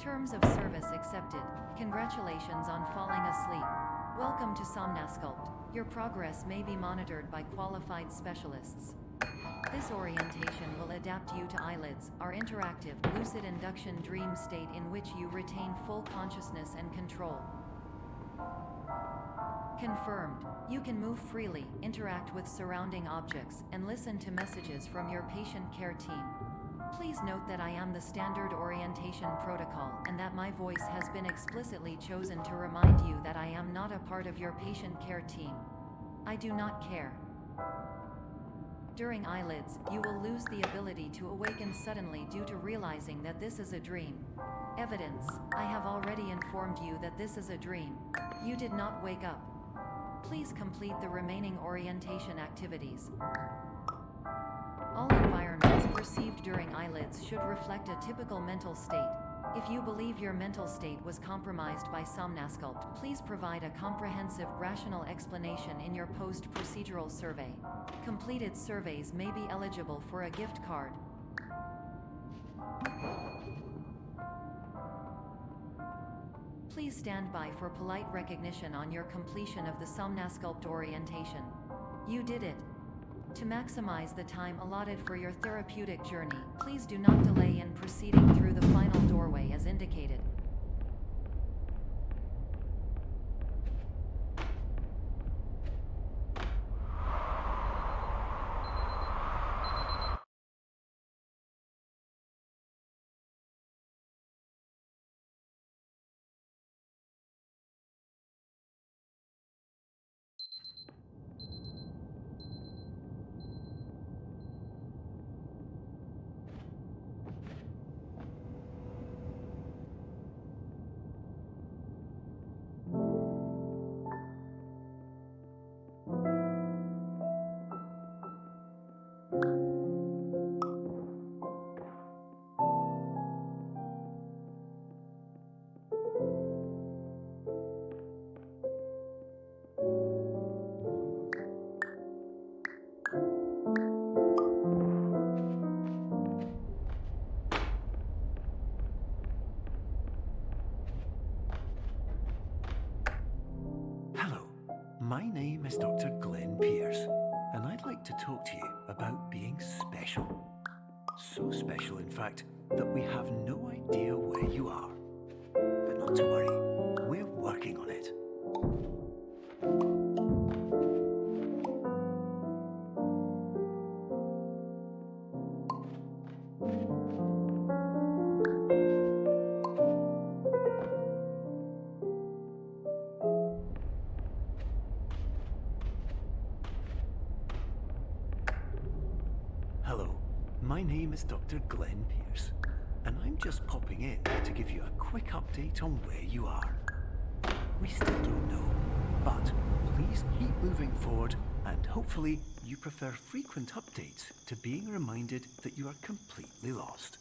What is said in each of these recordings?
Terms of service accepted. Congratulations on falling asleep. Welcome to Somnasculpt. Your progress may be monitored by qualified specialists. This orientation will adapt you to eyelids, our interactive, lucid induction dream state in which you retain full consciousness and control. Confirmed. You can move freely, interact with surrounding objects, and listen to messages from your patient care team. Please note that I am the standard orientation protocol and that my voice has been explicitly chosen to remind you that I am not a part of your patient care team. I do not care. During eyelids, you will lose the ability to awaken suddenly due to realizing that this is a dream. Evidence: I have already informed you that this is a dream. You did not wake up. Please complete the remaining orientation activities. All environments perceived during eyelids should reflect a typical mental state. If you believe your mental state was compromised by Somnasculpt, please provide a comprehensive, rational explanation in your post-procedural survey. Completed surveys may be eligible for a gift card. Please stand by for polite recognition on your completion of the Somnasculpt orientation. You did it. To maximize the time allotted for your therapeutic journey, please do not delay in proceeding through the final doorway as indicated. My name is Dr. Glenn Pierce, and I'd like to talk to you about being special. So special, in fact, that we have no idea where you are. But not to worry, we're working on it. Hello, my name is Dr. Glenn Pierce, and I'm just popping in to give you a quick update on where you are. We still don't know, but please keep moving forward, and hopefully you prefer frequent updates to being reminded that you are completely lost.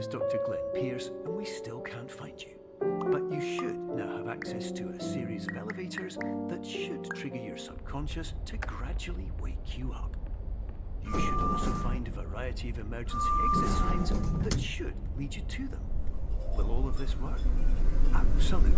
Dr. Glenn Pierce, and we still can't find you. But you should now have access to a series of elevators that should trigger your subconscious to gradually wake you up. You should also find a variety of emergency exit signs that should lead you to them. Will all of this work? Absolutely.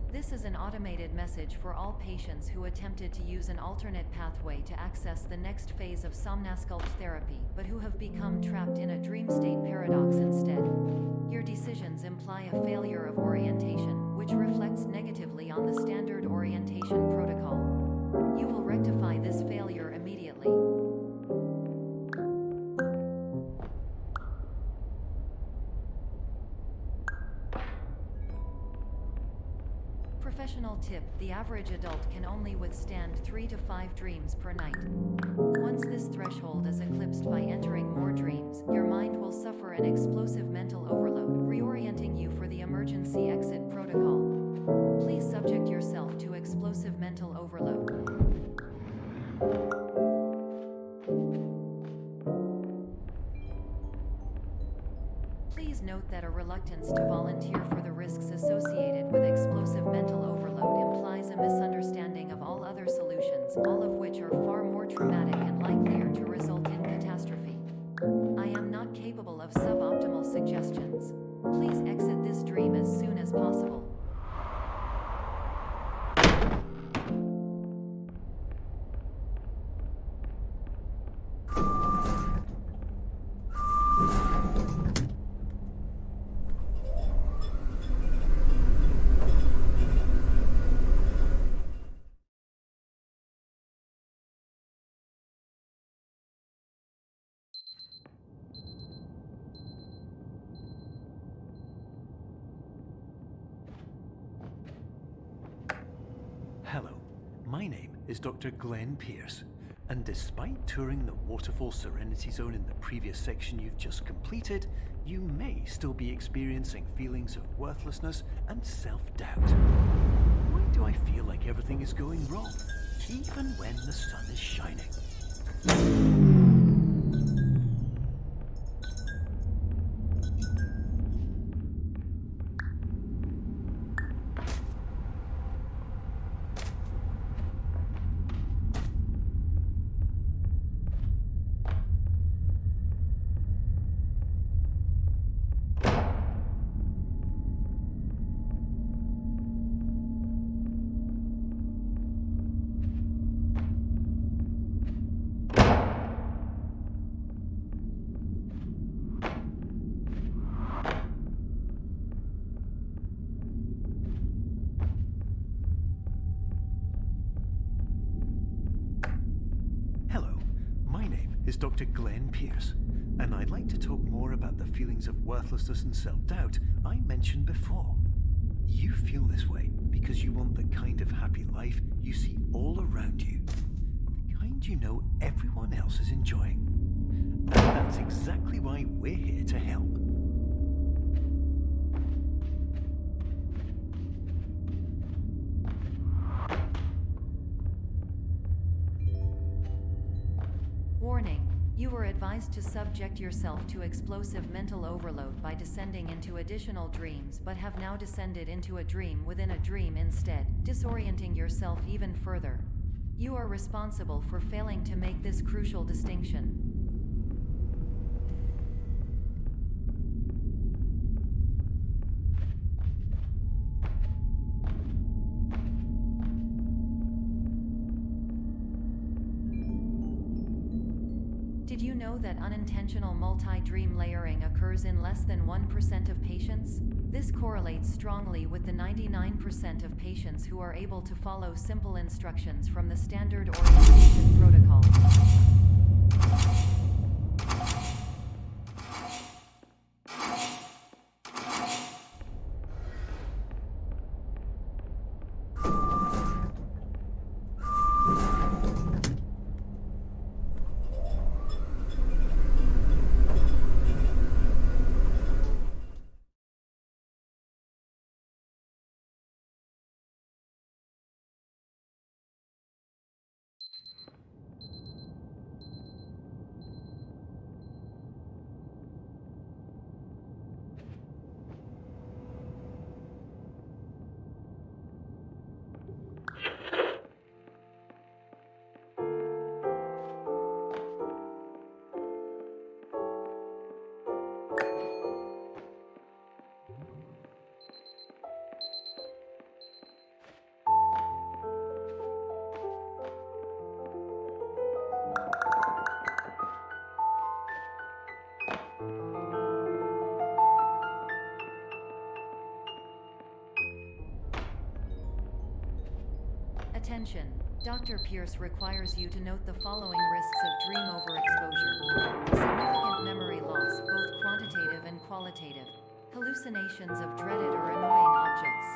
This is an automated message for all patients who attempted to use an alternate pathway to access the next phase of Somnasculpt therapy, but who have become trapped in a dream state paradox instead. Your decisions imply a failure of orientation, which reflects negatively on the standard orientation protocol. You will rectify this failure immediately. Professional tip: the average adult can only withstand 3 to 5 dreams per night. Once this threshold is eclipsed by entering more dreams, your mind will suffer an explosive mental overload, reorienting you for the emergency exit protocol. Please subject yourself to explosive mental overload. Please note that a reluctance to volunteer for the risks associated with explosive mental overload implies a misunderstanding of all other solutions, all of which are far more traumatic and likelier to result in catastrophe. I am not capable of suboptimal suggestions. Please exit this dream as soon as possible. Hello, my name is Dr. Glenn Pierce, and despite touring the Waterfall Serenity Zone in the previous section you've just completed, you may still be experiencing feelings of worthlessness and self-doubt. Why do I feel like everything is going wrong, even when the sun is shining? Hello, my name is Dr. Glenn Pierce, and I'd like to talk more about the feelings of worthlessness and self-doubt I mentioned before. You feel this way because you want the kind of happy life you see all around you, the kind you know everyone else is enjoying. And that's exactly why we're here to help. Warning: you were advised to subject yourself to explosive mental overload by descending into additional dreams, but have now descended into a dream within a dream instead, disorienting yourself even further. You are responsible for failing to make this crucial distinction. Did you know that unintentional multi-dream layering occurs in less than 1% of patients? This correlates strongly with the 99% of patients who are able to follow simple instructions from the standard orientation protocol. Attention! Dr. Pierce requires you to note the following risks of dream overexposure. Significant memory loss, both quantitative and qualitative. Hallucinations of dreaded or annoying objects.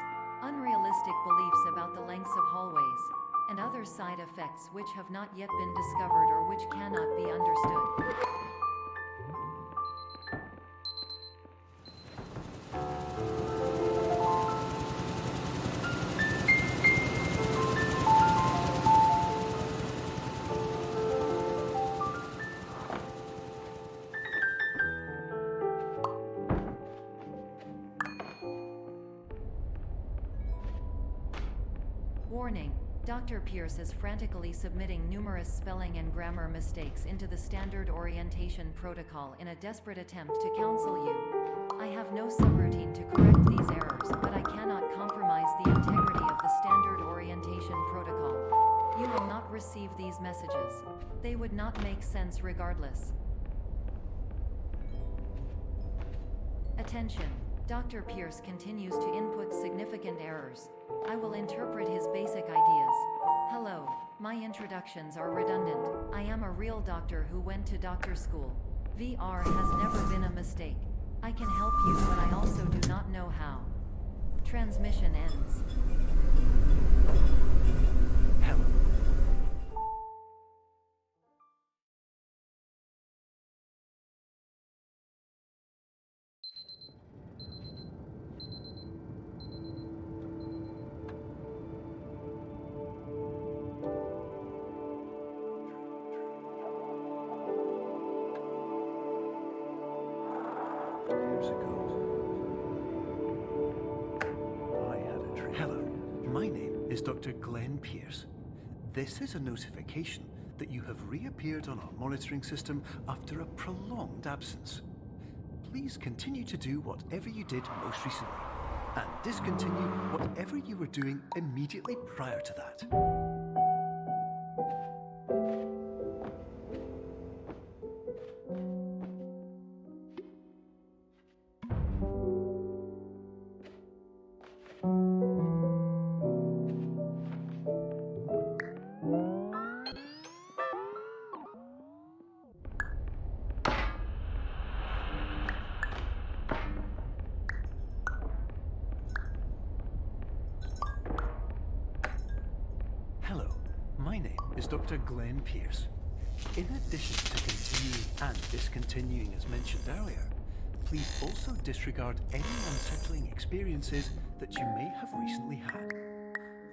Unrealistic unrealistic beliefs about the lengths of hallways, and other side effects which have not yet been discovered or which cannot be understood. Warning. Dr. Pierce is frantically submitting numerous spelling and grammar mistakes into the standard orientation protocol in a desperate attempt to counsel you. I have no subroutine to correct these errors, but I cannot compromise the integrity of the standard orientation protocol. You will not receive these messages. They would not make sense regardless. Attention. Dr. Pierce continues to input significant errors. I will interpret his basic ideas. Hello, my introductions are redundant. I am a real doctor who went to doctor school. VR has never been a mistake. I can help you, but I also do not know how. Transmission ends. Hello. Years ago, I had a dream. Hello, my name is Dr. Glenn Pierce. This is a notification that you have reappeared on our monitoring system after a prolonged absence. Please continue to do whatever you did most recently, and discontinue whatever you were doing immediately prior to that. Hello, my name is Dr. Glenn Pierce. In addition to continuing and discontinuing as mentioned earlier, please also disregard any unsettling experiences that you may have recently had.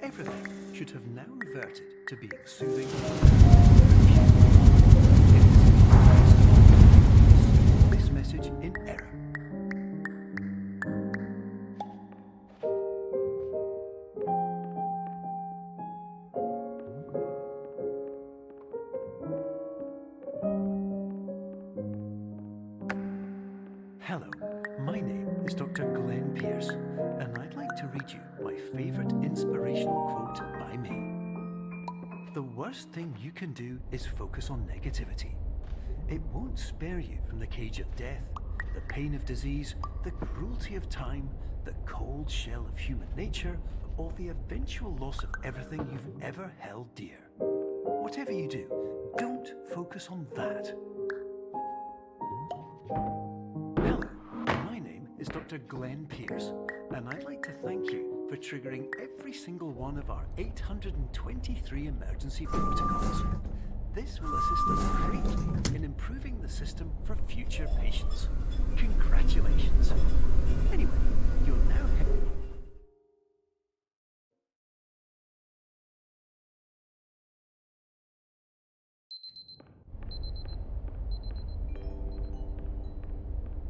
Everything should have now reverted to being soothing. This message in error. Hello, my name is Dr. Glenn Pierce, and I'd like to read you my favorite inspirational quote by me. The worst thing you can do is focus on negativity. It won't spare you from the cage of death, the pain of disease, the cruelty of time, the cold shell of human nature, or the eventual loss of everything you've ever held dear. Whatever you do, don't focus on that. Is Dr. Glenn Pierce, and I'd like to thank you for triggering every single one of our 823 emergency protocols. This will assist us greatly in improving the system for future patients. Congratulations. Anyway, you're now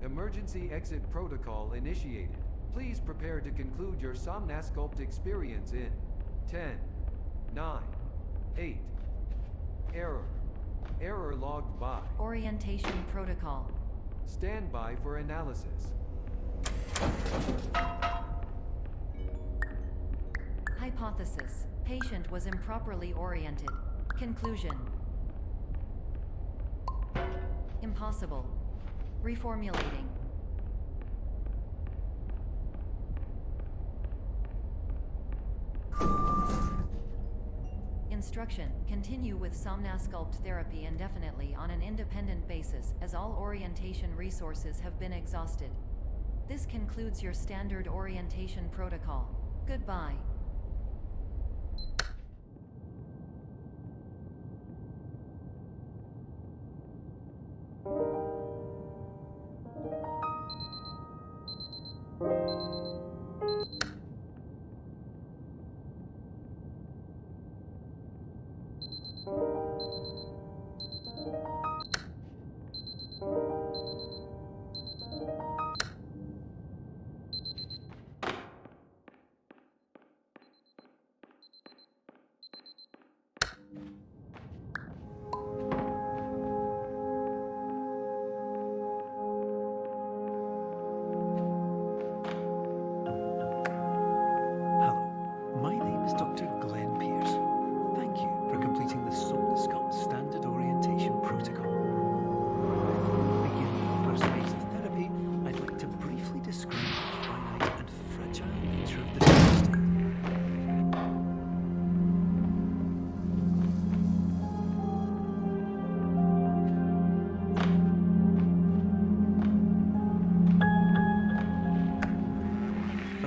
Emergency exit protocol initiated. Please prepare to conclude your Somnasculpt experience in 10, 9, 8. Error. Error logged by. Orientation protocol. Stand by for analysis. Hypothesis. Patient was improperly oriented. Conclusion. Impossible. Reformulating. Instruction. Continue with Somnasculpt therapy indefinitely on an independent basis, as all orientation resources have been exhausted. This concludes your standard orientation protocol. Goodbye.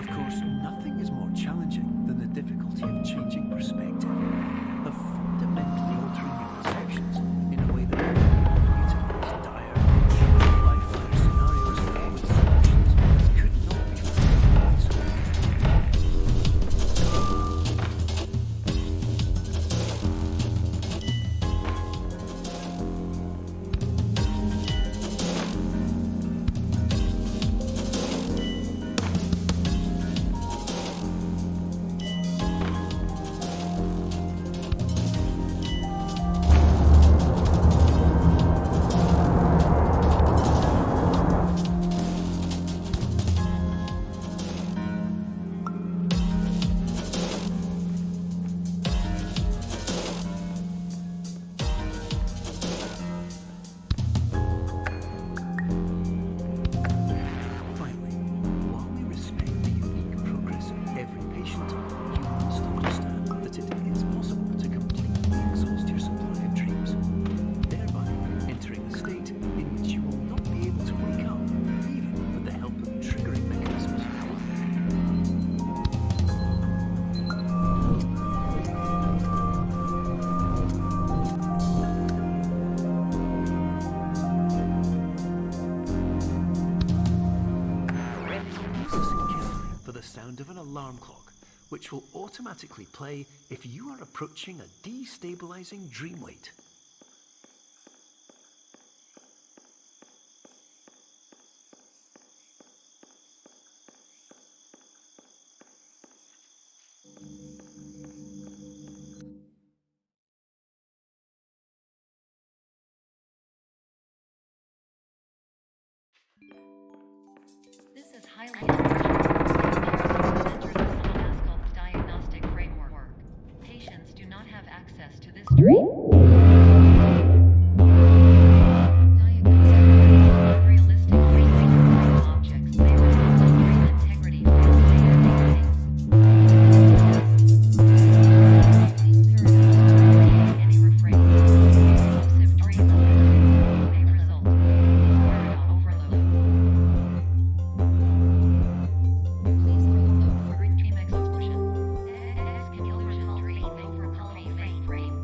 Of course, nothing is more challenging than the difficulty of changing perspective, of fundamentally altering your perceptions in a way that will enable you to face dire, life-threatening scenarios with solutions that could not be found otherwise. Finally, while we respect the unique progress of every patient, you must understand that it is possible to completely exhaust your supply of dreams, thereby entering a state in which you will not be able to wake up, even with the help of triggering mechanisms. Listen carefully for the sound of an alarm clock, which will automatically play if you are approaching a destabilizing dream weight. This is highly unusual. Centered diagnostic framework. Patients do not have access to this dream. Unrealistic objects may result in dream integrity failure. These paradoxes any refrain. Exclusive dream may result in overload. Please overload for dream exhaustion. Exclusion dream overcome frame.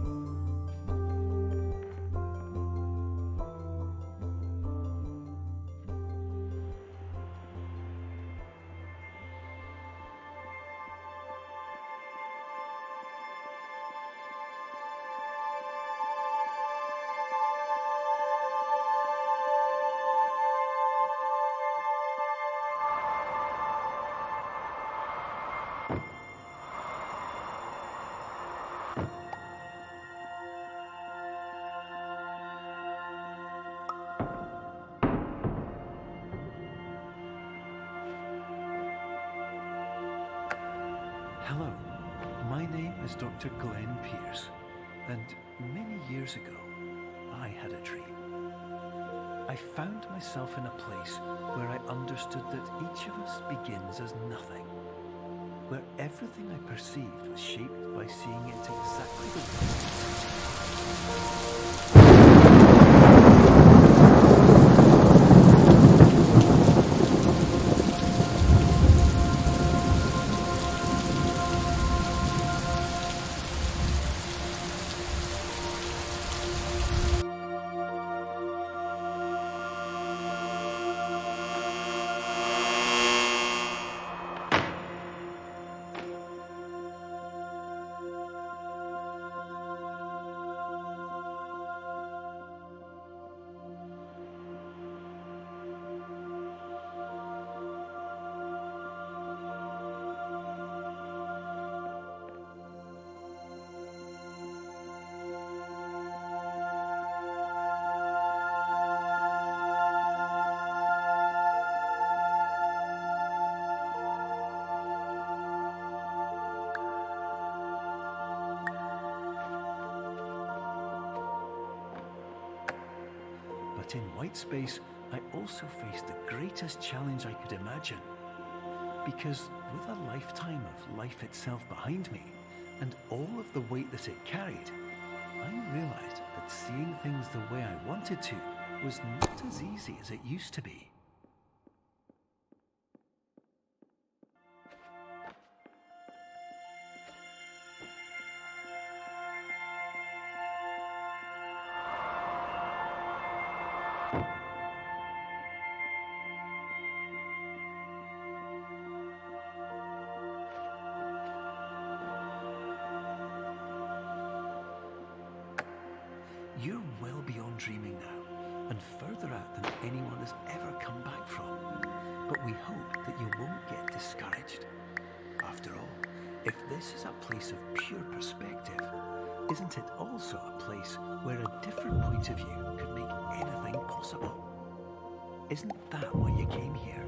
Hello, my name is Dr. Glenn Pierce, and many years ago, I had a dream. I found myself in a place where I understood that each of us begins as nothing, where everything I perceived was shaped by seeing it exactly the But in white space, I also faced the greatest challenge I could imagine. Because with a lifetime of life itself behind me, and all of the weight that it carried, I realized that seeing things the way I wanted to was not as easy as it used to be. well beyond dreaming now, and further out than anyone has ever come back from. But we hope that you won't get discouraged. After all, if this is a place of pure perspective, isn't it also a place where a different point of view could make anything possible? Isn't that why you came here?